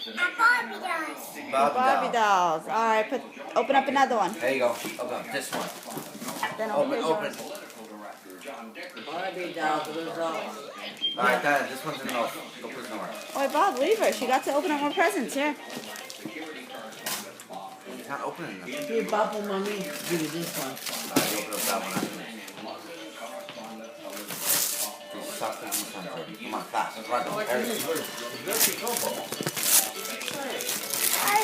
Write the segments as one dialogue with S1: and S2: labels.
S1: Barbie dolls.
S2: Barbie dolls. All right, open up another one.
S3: There you go. Open up this one.
S2: Then
S3: Open.
S2: yours.
S4: Barbie dolls, those dolls.
S3: All right, Dad. This one's in the nose. Go put it in the nose.
S2: Oh, wait, Bob, leave her. She got to open up more presents. Here.
S3: It's not opening them.
S4: Here, Papa, mommy, give you this one.
S3: You open up that one. Come on, fast. Run.
S1: I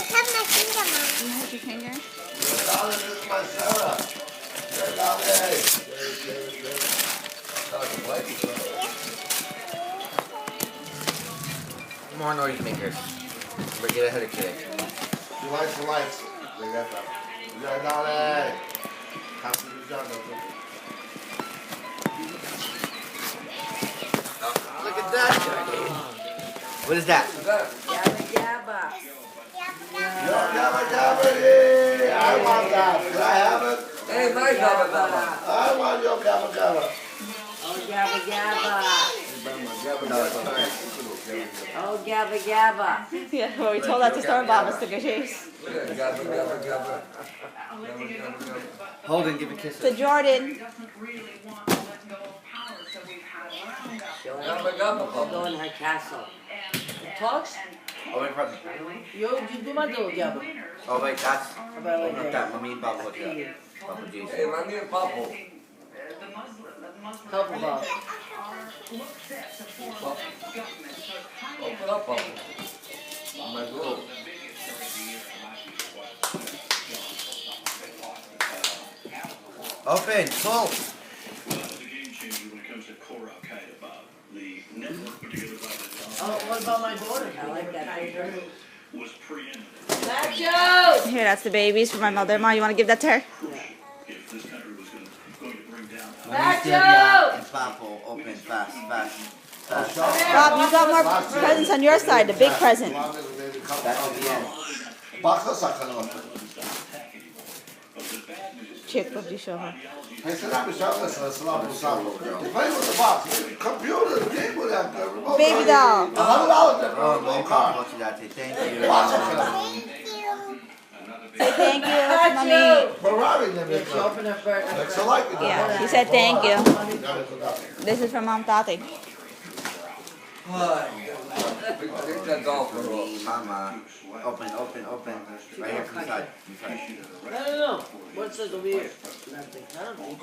S1: have my finger, Mom.
S2: You have your finger?
S3: More noise makers. We're get ahead of today.
S5: You like the lights? They got that. You got down there. Have to be done.
S3: Look at that. What is that?
S4: Yabba yabba.
S5: Yabba dabba dee. I want that. Can I have it?
S4: Hey, my yabba yabba.
S5: I want your gabba gabba.
S4: Oh, yabba yabba. Oh, yabba yabba.
S2: Yeah, well, we told that to store Bob, Mr. Gajase.
S3: Hold and give a kiss.
S2: To Jordan.
S4: Go in her castle. Talks?
S3: Oh, wait, present.
S4: Yo, you do my dog, yabba.
S3: Oh, wait, that's.
S4: About like
S3: Look at
S4: that.
S3: that. Mommy and Papa look at that. Papa Jesus.
S6: Hey, man, me and Papa.
S4: Help him out.
S6: Open up, Papa. Oh, my God.
S3: Open. Full.
S4: Oh, what about my daughter? I like that picture.
S2: Here, that's the babies for my mother-in-law. You want to give that to her?
S4: Nacho!
S3: And Papa open fast.
S2: Bob, you got more presents on your side, the big present.
S3: That's the end.
S5: Bakla sakın.
S2: Chick, what did you show her?
S5: Hey, sit down, Michelle. Listen, it's not the sound. You play with the box. Computer, game with that. Remote
S2: Baby
S5: car.
S2: doll.
S5: $100 there for a
S3: Oh,
S5: remote
S3: Papa,
S5: car.
S3: what you got to thank you.
S5: Box
S1: Thank
S5: sakın.
S1: you.
S2: Say thank you, mommy.
S5: Ferrari ne
S4: She
S5: bekliyor?
S4: opened her bird.
S5: Yoksa like it.
S2: Yeah, she said thank you.
S5: Yani kadar.
S2: This is from Mom Tati.
S6: Take that doll for her.
S3: Mama. Open. Right here from the side.
S4: No. What's this over here? Nothing. I don't think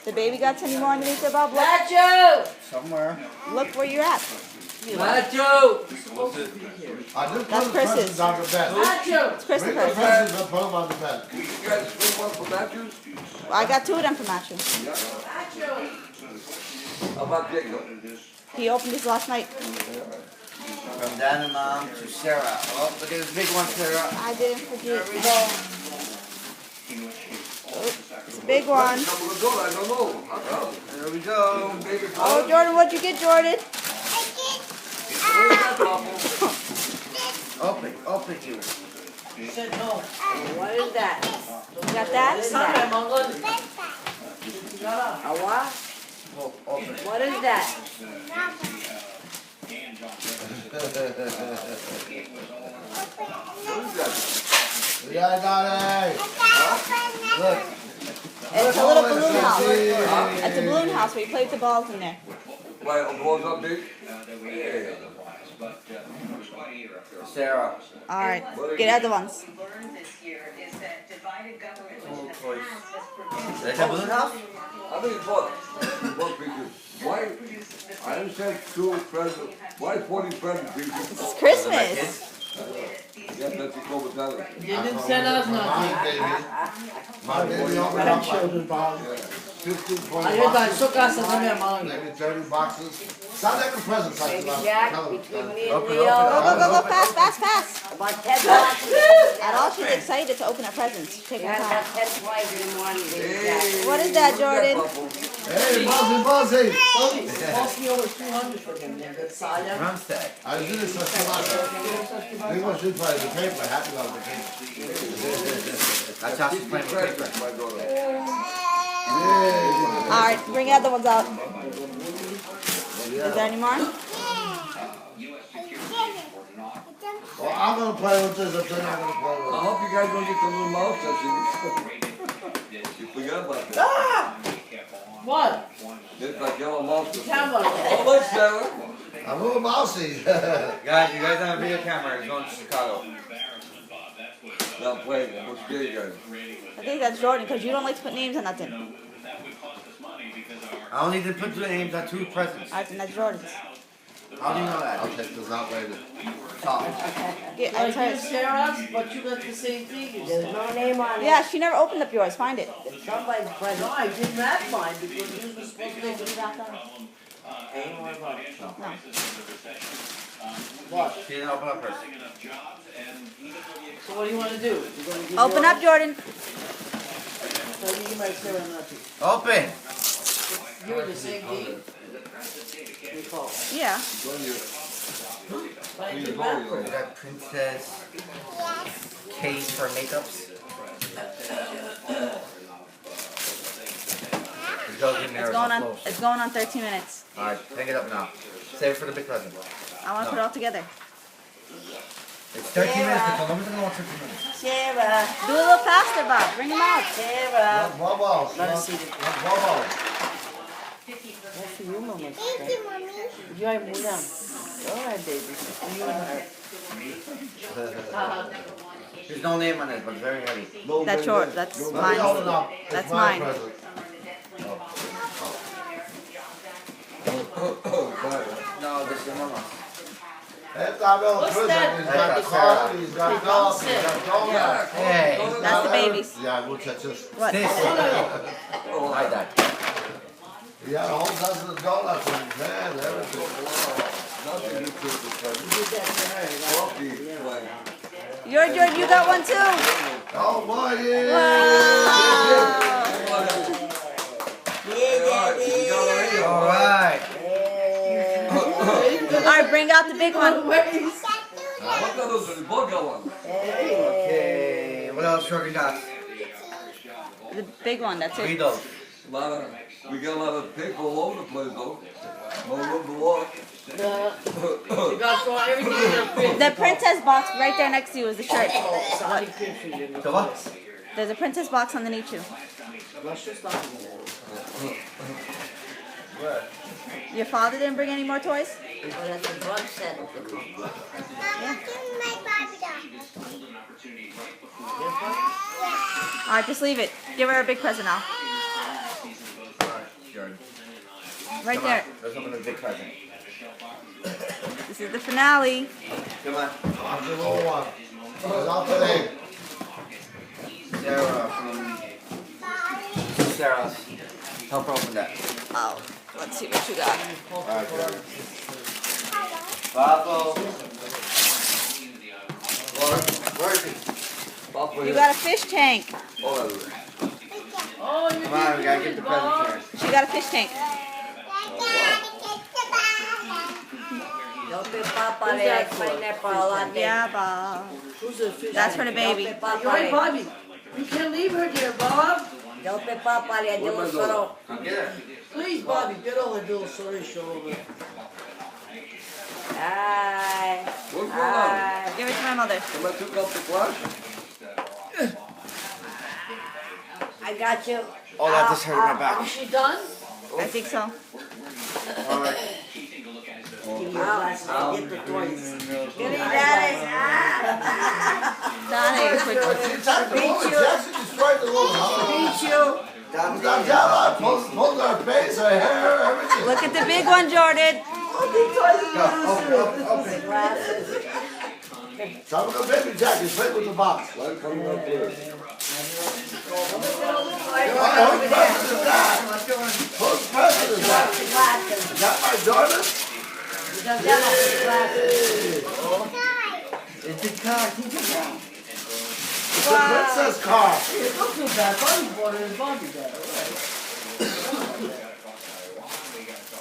S2: The baby got any more underneath there, Bob?
S4: so.
S2: Look,
S4: Nacho!
S3: Somewhere.
S2: look where you're at.
S4: Nacho!
S5: I just
S2: That's
S5: put the
S2: Chris's.
S5: presents on the bed.
S4: Nacho!
S2: It's
S5: Bring the
S2: Christopher's.
S5: presents and put them on the bed.
S6: You guys bring one for Matthews?
S2: I got 2 of them for Matthew.
S4: Nacho!
S6: How about Jacob?
S2: He opened this last night.
S3: From Dad and Mom to Sarah. Oh, look at this big one, Sarah.
S2: I didn't forget. It's a big one.
S6: I don't know.
S3: There we go.
S6: Baby,
S2: Oh, Jordan, what'd you get, Jordan?
S6: where's that, Papa?
S3: Open you.
S4: She said no. What is that?
S2: You got that?
S4: Sorry, Mongol. A what?
S3: Open.
S4: What is that?
S5: Yeah, Daddy. Look.
S2: It's a little balloon house. It's a balloon house where you play with the balls in there.
S6: Why, it blows up big?
S3: Sarah.
S2: All right, get other ones.
S3: Did I have balloon house?
S6: I think it's what? What pictures? Why? I understand 2 presents. Why 40 presents, people?
S2: It's Christmas.
S6: Yeah, that's the COVID time.
S4: You didn't send us nothing.
S5: My baby opened up like 15, 20
S4: I heard that
S5: boxes.
S4: suka sa kami among.
S5: Maybe 30 boxes. Sound like a present.
S4: Baby Jack, between me and
S3: Open,
S4: Leo.
S2: Go, fast.
S4: About 10 boxes.
S2: At all, she's excited to open her presents. Take
S4: We
S2: her
S4: had
S2: time.
S4: about 10 twice in the morning, baby Jack.
S2: What is that, Jordan?
S5: Hey, Buzzy.
S4: Cost me over 200 for them. That's Saya.
S3: Rumstead.
S5: I did this for Samantha. We want to try the paper. Happy about the paper.
S3: That's how she's playing with paper.
S6: My daughter.
S5: Yeah.
S2: All right, bring the other ones out. Is there any more?
S5: I'm gonna play with this if they're not gonna play with
S6: I
S5: it.
S6: hope you guys don't get the little mouse that you forgot about that.
S4: Ah! What?
S6: It's like yellow mouse.
S4: Camera.
S6: Oh, look, Sarah.
S5: I'm a little mousy.
S3: Guys, you guys have a video camera. It's going to Chicago.
S6: Now play. We'll scare you guys.
S2: I think that's Jordan because you don't like to put names on nothing.
S3: I only did put two names on two presents.
S2: I think that's Jordan's.
S3: How do you know that?
S5: I'll check this out later.
S3: Tom.
S2: Yeah,
S4: Like
S2: it's hers.
S4: you, Sarah, but you got the same thing. You
S7: There's
S4: said.
S7: no name on it.
S2: Yeah, she never opened up yours. Find it.
S7: It's somebody's
S4: No,
S7: present.
S4: I did not find because you were supposed to take it back on.
S7: Ain't one about it.
S2: No.
S4: What?
S3: She didn't open up hers.
S4: So what do you want to do? You're going to give
S2: Open
S4: yours?
S2: up, Jordan.
S4: So you give my Sarah nothing.
S3: Open!
S4: You're the same deed? You call.
S2: Yeah.
S4: But I did back for
S3: Is
S4: it.
S3: that Princess case for makeups? It goes in there.
S2: It's going on. It's going on 13 minutes.
S3: Alright, hang it up now. Save it for the big present.
S2: I want to put it all together.
S3: It's 13 minutes.
S2: Yeah.
S3: It's only going to 13 minutes.
S7: Sarah,
S2: Do a little faster, Bob. Bring him out.
S7: Sarah.
S5: Bubbles.
S4: Let us see it.
S5: Bubbles.
S4: That's for you, Mama.
S1: Thank you, Mommy.
S4: You have more down. All right, baby. You and her.
S3: There's no name on it, but it's very heavy.
S2: That's yours. That's
S5: Let me hold it
S2: mine.
S5: up. It's
S2: That's
S5: my
S2: mine.
S5: present.
S3: No, this is your mama.
S5: That's not real
S4: What's
S5: present.
S4: that?
S5: He's got
S3: That's
S5: coffee, he's got
S4: Hey,
S5: coffee,
S4: don't
S5: he's got donuts.
S3: Hey.
S2: That's the baby's.
S5: Yeah, we'll check this.
S2: What?
S3: This. Oh, I died.
S5: He had a whole dozen of donuts in his hand, everything.
S6: Nothing you took the present.
S4: You did that to her.
S6: Coffee, play.
S2: Jordan, you got one too.
S5: Oh, boy, yeah.
S2: Wow.
S3: Alright.
S2: All right, bring out the big one.
S6: What are those? The bugger one.
S3: Okay. What else Jordan got?
S2: The big one. That's
S3: Read
S2: it.
S3: those.
S6: We got a lot of paper all over the place though. No room to walk.
S4: You got to throw everything in the fridge.
S2: The princess box right there next to you is the shirt.
S4: Sorry, picture you.
S3: The what?
S2: There's a princess box underneath you.
S4: Let's just stop it.
S3: Where?
S2: Your father didn't bring any more toys?
S7: But it's a drug set.
S1: Mom, give me my Barbie doll.
S2: All right, just leave it. Give her a big present now.
S3: Alright, Jordan.
S2: Right
S3: Come
S2: there.
S3: on. Let's open the big present.
S2: This is the finale.
S3: Come on.
S5: I'll give her one. It's not today.
S3: Sarah from Sarah's. Help her open that.
S2: Oh, let's see what you got.
S3: Alright, Jordan. Pablo. Where is he?
S6: Papa
S2: You
S6: here.
S2: got a fish tank.
S6: Oh,
S4: Oh, you
S3: Come on, we
S4: did
S3: gotta
S4: good,
S3: get the
S4: Bob.
S3: present here.
S2: She got a fish tank.
S7: Don't be papa
S4: Who's
S7: le
S4: that for?
S7: pineapple on
S2: Yeah, Bob.
S4: Who's the fish?
S2: That's for the baby.
S7: Don't be
S4: You're right,
S7: papa
S4: Bobby. You can't leave her there, Bob.
S7: le. Don't be papa le.
S6: What am I
S7: Dillo
S6: doing?
S7: solo.
S3: Get her.
S4: Please, Bobby, get over the little sorry shoulder.
S7: Ay.
S6: what's going on?
S7: Ay.
S2: Give it to my mother.
S6: Somebody took up the flash?
S7: I got you.
S3: Oh, that just hurt my back.
S4: Is she done?
S2: I think so.
S3: Alright.
S7: Give you a glass and get the toys. Get it,
S2: Daddy.
S5: Jackson destroyed the little house.
S7: Beat you.
S5: Got down, pulled her face, her hair, everything.
S2: Look at the big one, Jordan.
S7: The glasses.
S5: Some of the baby Jackie played with the box.
S6: Light coming up there.
S5: Whose present is that? Whose present is that?
S7: The glasses.
S5: Is that my daughter?
S7: The glasses.
S3: It's the car. Take it down.
S5: It's the princess car.
S4: Don't feel bad. Bobby bought it and Bobby got it. All right.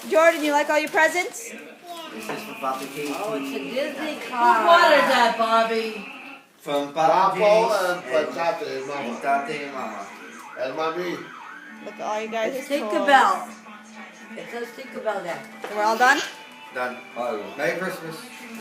S2: Jordan, you like all your presents?
S3: This is for Papa Katie.
S7: Oh, it's a Disney
S4: Who
S7: car.
S4: wanted that, Bobby?
S3: From Papa
S5: Papo and
S3: Katie.
S5: Tate and
S3: And
S5: Mama.
S3: Tate and Mama.
S5: And Mommy.
S2: Look at all you guys'
S7: It's
S2: toys.
S7: Tinkerbell. It says Tinkerbell there.
S2: We're all done?
S3: Done.
S6: Hi.
S3: Merry Christmas.